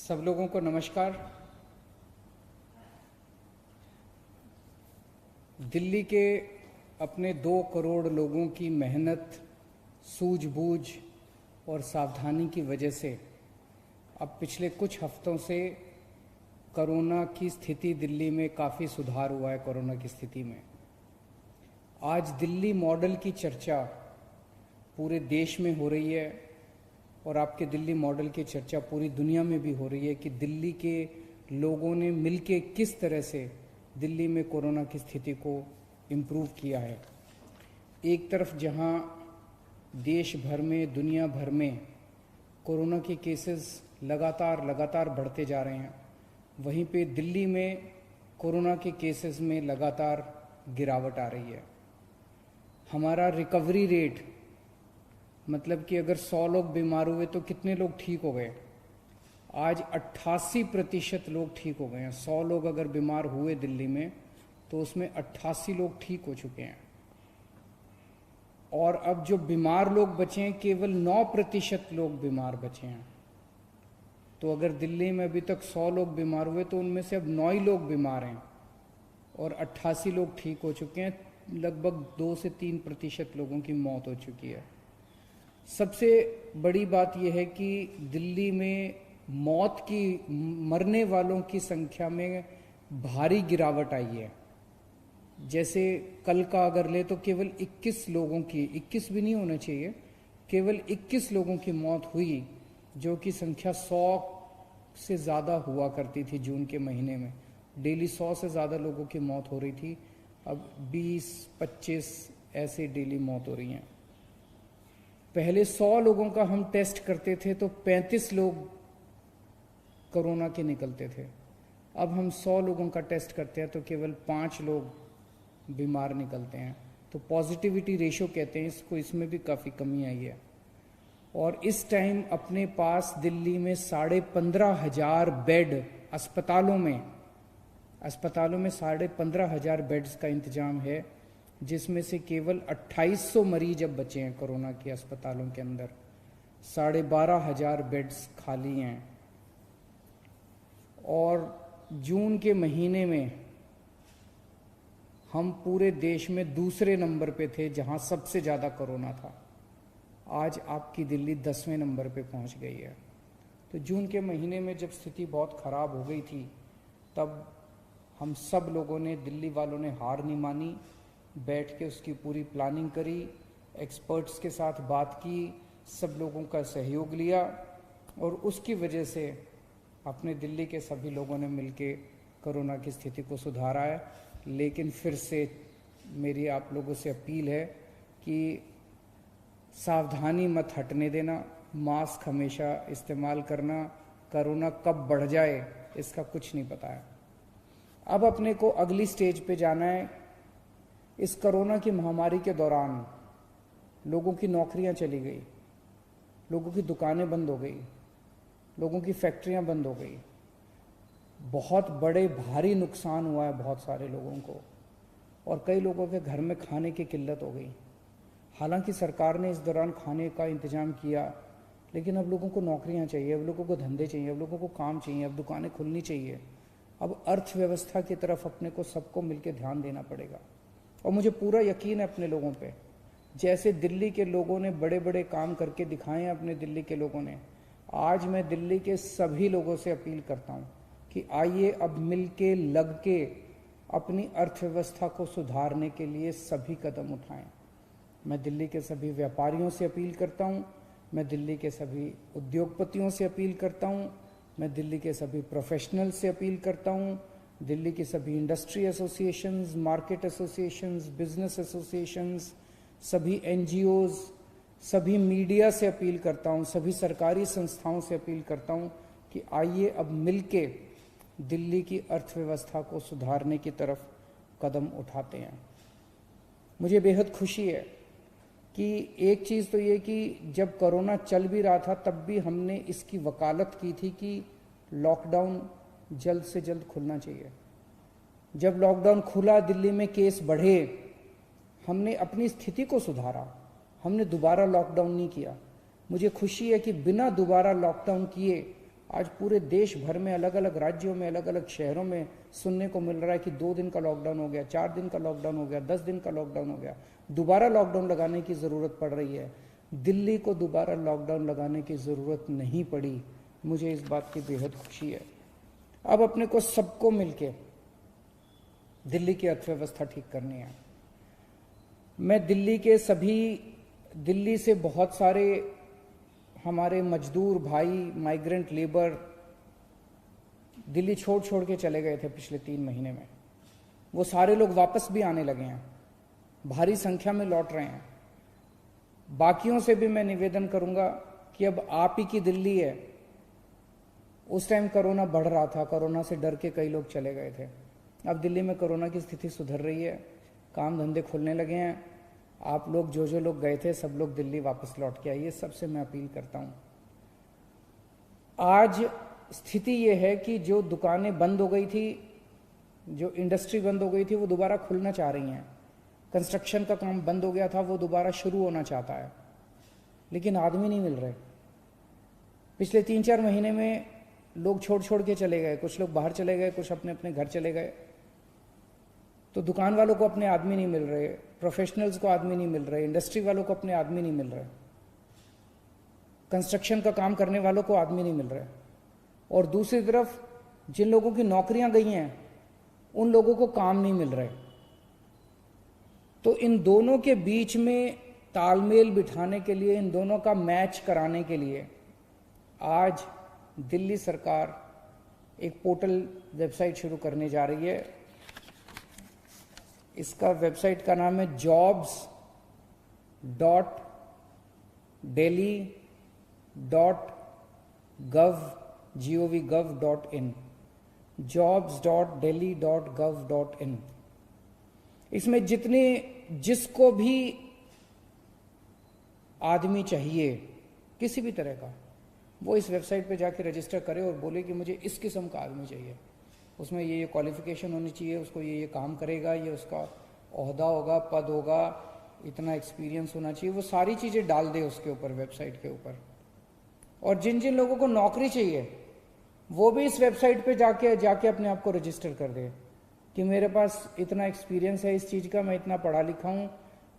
सब लोगों को नमस्कार। दिल्ली के अपने 2 करोड़ लोगों की मेहनत, सूझबूझ और सावधानी की वजह से अब पिछले कुछ हफ्तों से कोरोना की स्थिति दिल्ली में काफ़ी सुधार हुआ है। कोरोना की स्थिति में आज दिल्ली मॉडल की चर्चा पूरे देश में हो रही है और आपके दिल्ली मॉडल की चर्चा पूरी दुनिया में भी हो रही है कि दिल्ली के लोगों ने मिलके किस तरह से दिल्ली में कोरोना की स्थिति को इम्प्रूव किया है। एक तरफ जहां देश भर में, दुनिया भर में कोरोना के केसेस लगातार बढ़ते जा रहे हैं, वहीं पे दिल्ली में कोरोना के केसेस में लगातार गिरावट आ रही है। हमारा रिकवरी रेट, मतलब कि अगर 100 लोग बीमार हुए तो कितने लोग ठीक हो गए, आज 88% लोग ठीक हो गए हैं। 100 लोग अगर बीमार हुए दिल्ली में तो उसमें 88 लोग ठीक हो चुके हैं। और अब जो बीमार लोग बचे हैं, केवल 9% लोग बीमार बचे हैं। तो अगर दिल्ली में अभी तक 100 लोग बीमार हुए तो उनमें से अब 9 ही लोग बीमार हैं और 88 लोग ठीक हो चुके हैं। लगभग 2 से 3% लोगों की मौत हो चुकी है। सबसे बड़ी बात यह है कि दिल्ली में मरने वालों की संख्या में भारी गिरावट आई है। जैसे कल का अगर ले तो केवल 21 लोगों की, 21 भी नहीं होना चाहिए, केवल 21 लोगों की मौत हुई, जो कि संख्या 100 से ज़्यादा हुआ करती थी जून के महीने में। डेली 100 से ज़्यादा लोगों की मौत हो रही थी, अब 20-25 ऐसे डेली मौत हो रही हैं। पहले 100 लोगों का हम टेस्ट करते थे तो 35 लोग कोरोना के निकलते थे। अब हम 100 लोगों का टेस्ट करते हैं तो केवल 5 लोग बीमार निकलते हैं। तो पॉजिटिविटी रेशो कहते हैं इसको, इसमें भी काफ़ी कमी आई है। और इस टाइम अपने पास दिल्ली में 15,500 बेड अस्पतालों में 15,500 बेड्स का इंतजाम है, जिसमें से केवल 2800 मरीज अब बचे हैं कोरोना के अस्पतालों के अंदर। 12,500 बेड्स खाली हैं। और जून के महीने में हम पूरे देश में दूसरे नंबर पे थे जहां सबसे ज़्यादा कोरोना था। आज आपकी दिल्ली 10वें नंबर पे पहुंच गई है। तो जून के महीने में जब स्थिति बहुत ख़राब हो गई थी, तब हम सब लोगों ने, दिल्ली वालों ने हार नहीं मानी, बैठ के उसकी पूरी प्लानिंग करी, एक्सपर्ट्स के साथ बात की, सब लोगों का सहयोग लिया और उसकी वजह से अपने दिल्ली के सभी लोगों ने मिलके कोरोना की स्थिति को सुधारा है। लेकिन फिर से मेरी आप लोगों से अपील है कि सावधानी मत हटने देना, मास्क हमेशा इस्तेमाल करना। कोरोना कब बढ़ जाए इसका कुछ नहीं पता है। अब अपने को अगली स्टेज पे जाना है। इस कोरोना की महामारी के दौरान लोगों की नौकरियां चली गई, लोगों की दुकानें बंद हो गई, लोगों की फैक्ट्रियां बंद हो गई। बहुत बड़े भारी नुकसान हुआ है बहुत सारे लोगों को, और कई लोगों के घर में खाने की किल्लत हो गई। हालांकि सरकार ने इस दौरान खाने का इंतजाम किया, लेकिन अब लोगों को नौकरियां चाहिए, अब लोगों को धंधे चाहिए, अब लोगों को काम चाहिए, अब दुकानें खुलनी चाहिए। अब अर्थव्यवस्था की तरफ अपने को सबको मिलकर ध्यान देना पड़ेगा। और मुझे पूरा यकीन है अपने लोगों पे, जैसे दिल्ली के लोगों ने बड़े बड़े काम करके दिखाए हैं अपने दिल्ली के लोगों ने, आज मैं दिल्ली के सभी लोगों से अपील करता हूं कि आइए अब मिलके लग के अपनी अर्थव्यवस्था को सुधारने के लिए सभी कदम उठाएं। मैं दिल्ली के सभी व्यापारियों से अपील करता हूं, मैं दिल्ली के सभी उद्योगपतियों से अपील करता हूं, मैं दिल्ली के सभी प्रोफेशनल से अपील करता हूं, दिल्ली की सभी industry associations, market associations, business associations, सभी एनजीओज, सभी मीडिया से अपील करता हूं, सभी सरकारी संस्थाओं से अपील करता हूं कि आइए अब मिलके दिल्ली की अर्थव्यवस्था को सुधारने की तरफ कदम उठाते हैं। मुझे बेहद खुशी है कि एक चीज़ तो ये कि जब कोरोना चल भी रहा था तब भी हमने इसकी वकालत की थी कि लॉकडाउन जल्द से जल्द खुलना चाहिए। जब लॉकडाउन खुला, दिल्ली में केस बढ़े, हमने अपनी स्थिति को सुधारा, हमने दोबारा लॉकडाउन नहीं किया। मुझे खुशी है कि बिना दोबारा लॉकडाउन किए आज पूरे देश भर में अलग अलग राज्यों में अलग अलग शहरों में सुनने को मिल रहा है कि 2 दिन का लॉकडाउन हो गया, 4 दिन का लॉकडाउन हो गया, 10 दिन का लॉकडाउन हो गया, दोबारा लॉकडाउन लगाने की ज़रूरत पड़ रही है। दिल्ली को दोबारा लॉकडाउन लगाने की ज़रूरत नहीं पड़ी, मुझे इस बात की बेहद खुशी है। अब अपने को सबको मिलके दिल्ली की अर्थव्यवस्था ठीक करनी है। मैं दिल्ली से बहुत सारे हमारे मजदूर भाई, माइग्रेंट लेबर दिल्ली छोड़ के चले गए थे पिछले 3 महीने में। वो सारे लोग वापस भी आने लगे हैं, भारी संख्या में लौट रहे हैं। बाकियों से भी मैं निवेदन करूंगा कि अब आप ही की दिल्ली है। उस टाइम कोरोना बढ़ रहा था, कोरोना से डर के कई लोग चले गए थे। अब दिल्ली में कोरोना की स्थिति सुधर रही है, काम धंधे खुलने लगे हैं। आप लोग जो लोग गए थे सब लोग दिल्ली वापस लौट के आइए, सबसे मैं अपील करता हूं। आज स्थिति ये है कि जो दुकानें बंद हो गई थी, जो इंडस्ट्री बंद हो गई थी, वो दोबारा खुलना चाह रही हैं। कंस्ट्रक्शन का काम बंद हो गया था, वो दोबारा शुरू होना चाहता है, लेकिन आदमी नहीं मिल रहे। पिछले 3-4 महीने में लोग छोड़ के चले गए, कुछ लोग बाहर चले गए, कुछ अपने अपने घर चले गए। तो दुकान वालों को अपने आदमी नहीं मिल रहे, प्रोफेशनल्स को आदमी नहीं मिल रहे, इंडस्ट्री वालों को अपने आदमी नहीं मिल रहे, कंस्ट्रक्शन का काम करने वालों को आदमी नहीं मिल रहे। और दूसरी तरफ जिन लोगों की नौकरियां गई हैं उन लोगों को काम नहीं मिल रहे। तो इन दोनों के बीच में तालमेल बिठाने के लिए, इन दोनों का मैच कराने के लिए आज दिल्ली सरकार एक पोर्टल वेबसाइट शुरू करने जा रही है। इसका वेबसाइट का नाम है jobs.delhi.gov.in jobs.delhi.gov.in। इसमें जिसको भी आदमी चाहिए किसी भी तरह का, वो इस वेबसाइट पे जाके रजिस्टर करे और बोले कि मुझे इस किस्म का आदमी चाहिए, उसमें ये क्वालिफिकेशन होनी चाहिए, उसको ये काम करेगा, ये उसका ओहदा होगा, पद होगा, इतना एक्सपीरियंस होना चाहिए, वो सारी चीज़ें डाल दे उसके ऊपर, वेबसाइट के ऊपर। और जिन जिन लोगों को नौकरी चाहिए वो भी इस वेबसाइट पे जाके अपने आप को रजिस्टर कर दे कि मेरे पास इतना एक्सपीरियंस है इस चीज़ का, मैं इतना पढ़ा लिखा हूँ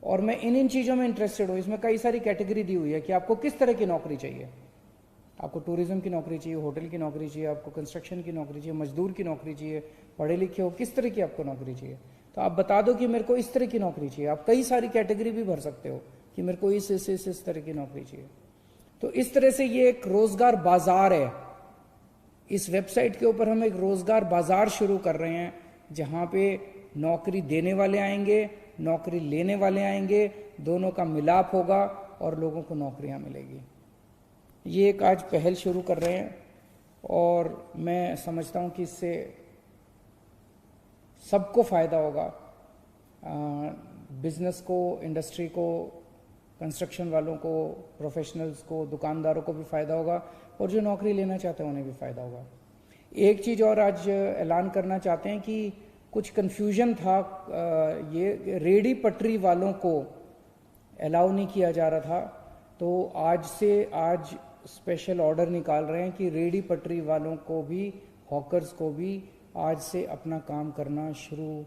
और मैं इन चीज़ों में इंटरेस्टेड हूँ। इसमें कई सारी कैटेगरी दी हुई है कि आपको किस तरह की नौकरी चाहिए। आपको टूरिज्म की नौकरी चाहिए, होटल की नौकरी चाहिए, आपको कंस्ट्रक्शन की नौकरी चाहिए, मजदूर की नौकरी चाहिए, पढ़े लिखे हो, किस तरह की आपको नौकरी चाहिए। तो आप बता दो कि मेरे को इस तरह की नौकरी चाहिए। आप कई सारी कैटेगरी भी भर सकते हो कि मेरे को इस तरह की नौकरी चाहिए। तो इस तरह से ये एक रोजगार बाजार है। इस वेबसाइट के ऊपर हम एक रोजगार बाजार शुरू कर रहे हैं, जहां पे नौकरी देने वाले आएंगे, नौकरी लेने वाले आएंगे, दोनों का मिलाप होगा और लोगों को नौकरियां मिलेगी। ये एक आज पहल शुरू कर रहे हैं और मैं समझता हूं कि इससे सबको फायदा होगा, बिजनेस को, इंडस्ट्री को, कंस्ट्रक्शन वालों को, प्रोफेशनल्स को, दुकानदारों को भी फायदा होगा और जो नौकरी लेना चाहते हैं उन्हें भी फायदा होगा। एक चीज़ और आज ऐलान करना चाहते हैं कि कुछ कन्फ्यूजन था, ये रेडी पटरी वालों को अलाउ नहीं किया जा रहा था, तो आज स्पेशल ऑर्डर निकाल रहे हैं कि रेडी पटरी वालों को भी, हॉकर्स को भी आज से अपना काम करना शुरू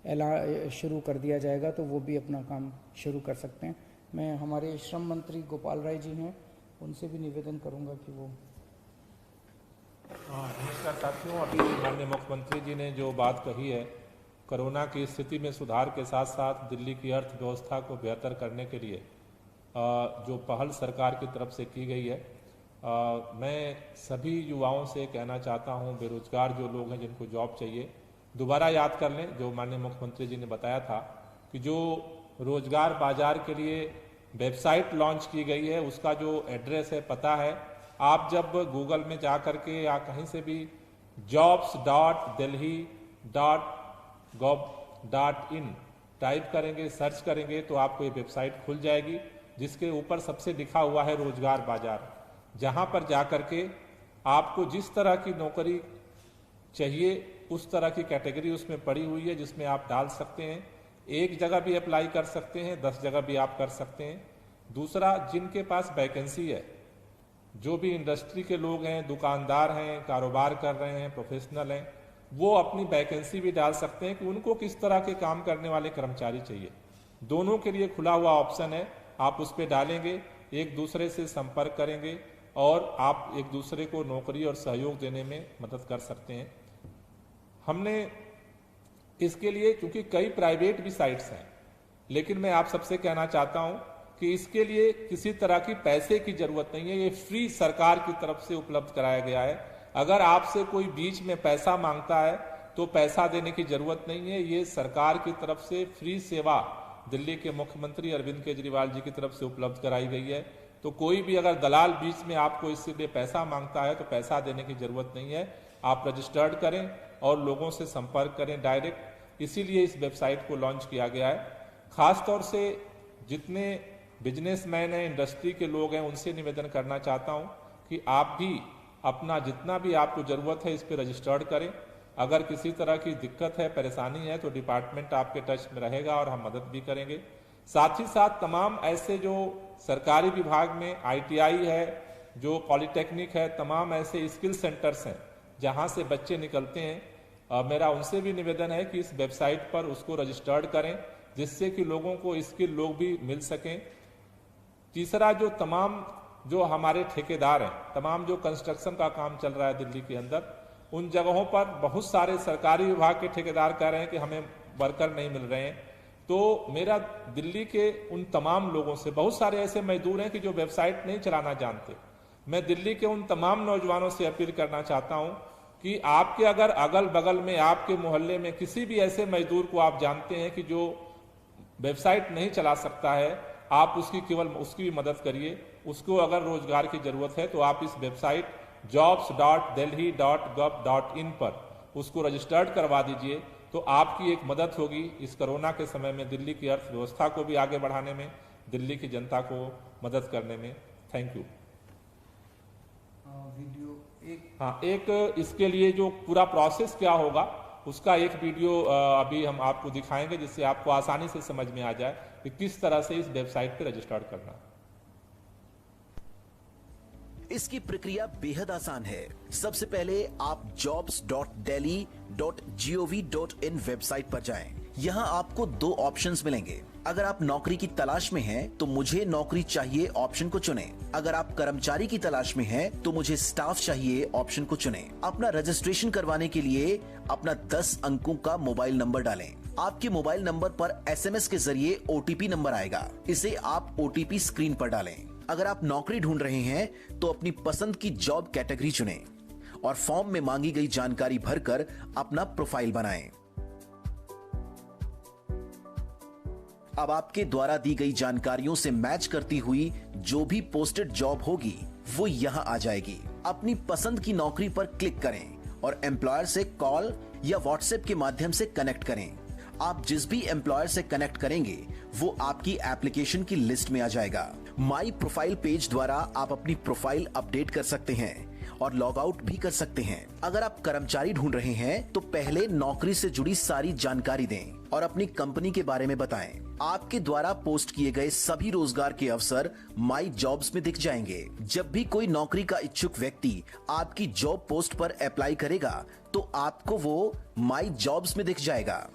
कर दिया जाएगा, तो वो भी अपना काम शुरू कर सकते हैं। मैं हमारे श्रम मंत्री गोपाल राय जी हैं, उनसे भी निवेदन करूंगा कि वो। नमस्कार साथियों, अभी माननीय मुख्यमंत्री जी ने जो बात कही है, कोरोना की स्थिति में सुधार के साथ साथ दिल्ली की अर्थव्यवस्था को बेहतर करने के लिए जो पहल सरकार की तरफ से की गई है, मैं सभी युवाओं से कहना चाहता हूं, बेरोजगार जो लोग हैं जिनको जॉब चाहिए, दोबारा याद कर लें जो माननीय मुख्यमंत्री जी ने बताया था कि जो रोजगार बाजार के लिए वेबसाइट लॉन्च की गई है, उसका जो एड्रेस है, पता है, आप जब गूगल में जा करके या कहीं से भी jobs.delhi.gov.in टाइप करेंगे, सर्च करेंगे, तो आपको ये वेबसाइट खुल जाएगी जिसके ऊपर सबसे लिखा हुआ है रोजगार बाजार। जहां पर जाकर के आपको जिस तरह की नौकरी चाहिए उस तरह की कैटेगरी उसमें पड़ी हुई है, जिसमें आप डाल सकते हैं। एक जगह भी अप्लाई कर सकते हैं, 10 जगह भी आप कर सकते हैं। दूसरा, जिनके पास वैकेंसी है, जो भी इंडस्ट्री के लोग हैं, दुकानदार हैं, कारोबार कर रहे हैं, प्रोफेशनल हैं, वो अपनी वैकेंसी भी डाल सकते हैं कि उनको किस तरह के काम करने वाले कर्मचारी चाहिए। दोनों के लिए खुला हुआ ऑप्शन है, आप उस पर डालेंगे, एक दूसरे से संपर्क करेंगे और आप एक दूसरे को नौकरी और सहयोग देने में मदद कर सकते हैं। हमने इसके लिए, क्योंकि कई प्राइवेट भी साइट्स हैं, लेकिन मैं आप सबसे कहना चाहता हूं कि इसके लिए किसी तरह की पैसे की जरूरत नहीं है, ये फ्री सरकार की तरफ से उपलब्ध कराया गया है। अगर आपसे कोई बीच में पैसा मांगता है तो पैसा देने की जरूरत नहीं है, ये सरकार की तरफ से फ्री सेवा दिल्ली के मुख्यमंत्री अरविंद केजरीवाल जी की तरफ से उपलब्ध कराई गई है। तो कोई भी अगर दलाल बीच में आपको इसके लिए पैसा मांगता है तो पैसा देने की जरूरत नहीं है, आप रजिस्टर्ड करें और लोगों से संपर्क करें डायरेक्ट। इसीलिए इस वेबसाइट को लॉन्च किया गया है। खासतौर से जितने बिजनेसमैन हैं, इंडस्ट्री के लोग हैं, उनसे निवेदन करना चाहता हूं कि आप भी अपना जितना भी आपको जरूरत है इस पर रजिस्टर्ड करें। अगर किसी तरह की दिक्कत है, परेशानी है तो डिपार्टमेंट आपके टच में रहेगा और हम मदद भी करेंगे। साथ ही साथ तमाम ऐसे जो सरकारी विभाग में ITI है, जो पॉलिटेक्निक है, तमाम ऐसे स्किल सेंटर्स हैं जहां से बच्चे निकलते हैं, मेरा उनसे भी निवेदन है कि इस वेबसाइट पर उसको रजिस्टर्ड करें, जिससे कि लोगों को स्किल लोग भी मिल सकें। तीसरा, जो हमारे ठेकेदार हैं, तमाम जो कंस्ट्रक्शन का काम चल रहा है दिल्ली के अंदर, उन जगहों पर बहुत सारे सरकारी विभाग के ठेकेदार कह रहे हैं कि हमें वर्कर नहीं मिल रहे हैं। तो मेरा दिल्ली के उन तमाम लोगों से, बहुत सारे ऐसे मजदूर हैं कि जो वेबसाइट नहीं चलाना जानते, मैं दिल्ली के उन तमाम नौजवानों से अपील करना चाहता हूं कि आपके अगर अगल बगल में, आपके मोहल्ले में किसी भी ऐसे मजदूर को आप जानते हैं कि जो वेबसाइट नहीं चला सकता है, आप उसकी भी मदद करिए। उसको अगर रोजगार की जरूरत है तो आप इस वेबसाइट jobs.delhi.gov.in पर उसको रजिस्टर्ड करवा दीजिए, तो आपकी एक मदद होगी इस कोरोना के समय में दिल्ली की अर्थव्यवस्था को भी आगे बढ़ाने में, दिल्ली की जनता को मदद करने में। Thank you. एक इसके लिए जो पूरा प्रोसेस क्या होगा उसका एक वीडियो अभी हम आपको दिखाएंगे, जिससे आपको आसानी से समझ में आ जाए कि किस तरह से इस वेबसाइट पर रजिस्टर्ड करना। इसकी प्रक्रिया बेहद आसान है। सबसे पहले आप jobs.delhi.gov.in वेबसाइट पर जाएं। यहाँ आपको दो ऑप्शंस मिलेंगे। अगर आप नौकरी की तलाश में हैं, तो मुझे नौकरी चाहिए ऑप्शन को चुनें। अगर आप कर्मचारी की तलाश में हैं, तो मुझे स्टाफ चाहिए ऑप्शन को चुनें। अपना रजिस्ट्रेशन करवाने के लिए अपना 10 अंकों का मोबाइल नंबर डालें। आपके मोबाइल नंबर पर SMS के जरिए OTP नंबर आएगा, इसे आप OTP स्क्रीन पर डालें। अगर आप नौकरी ढूंढ रहे हैं तो अपनी पसंद की जॉब कैटेगरी चुनें और फॉर्म में मांगी गई जानकारी भरकर अपना प्रोफाइल बनाएं। अब आपके द्वारा दी गई जानकारियों से मैच करती हुई जो भी पोस्टेड जॉब होगी वो यहां आ जाएगी। अपनी पसंद की नौकरी पर क्लिक करें और एम्प्लॉयर से कॉल या व्हाट्सएप के माध्यम से कनेक्ट करें। आप जिस भी एम्प्लॉयर से कनेक्ट करेंगे वो आपकी एप्लीकेशन की लिस्ट में आ जाएगा। माई प्रोफाइल पेज द्वारा आप अपनी प्रोफाइल अपडेट कर सकते हैं और लॉग आउट भी कर सकते हैं। अगर आप कर्मचारी ढूंढ रहे हैं तो पहले नौकरी से जुड़ी सारी जानकारी दें और अपनी कंपनी के बारे में बताएं। आपके द्वारा पोस्ट किए गए सभी रोजगार के अवसर माई जॉब्स में दिख जाएंगे। जब भी कोई नौकरी का इच्छुक व्यक्ति आपकी जॉब पोस्ट पर अप्लाई करेगा तो आपको वो माई जॉब्स में दिख जाएगा।